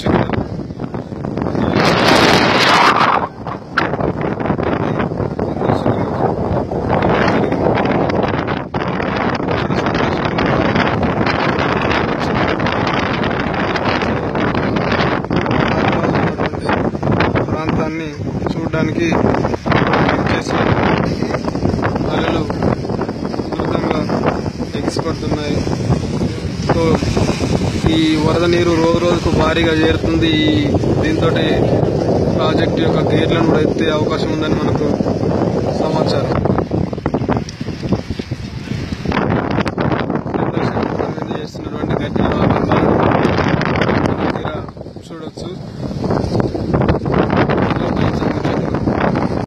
చూడవచ్చు ఇక్కడ ప్రాంతాన్ని చూడడానికి చేసి అలలు ఉధృతంగా ఎగిసిపడుతున్నాయి. సో ఈ వరద నీరు రోజు రోజుకు భారీగా చేరుతుంది. దీంతో ప్రాజెక్టు యొక్క గేట్లను కూడా ఎత్తే అవకాశం ఉందని మనకు సమాచారం.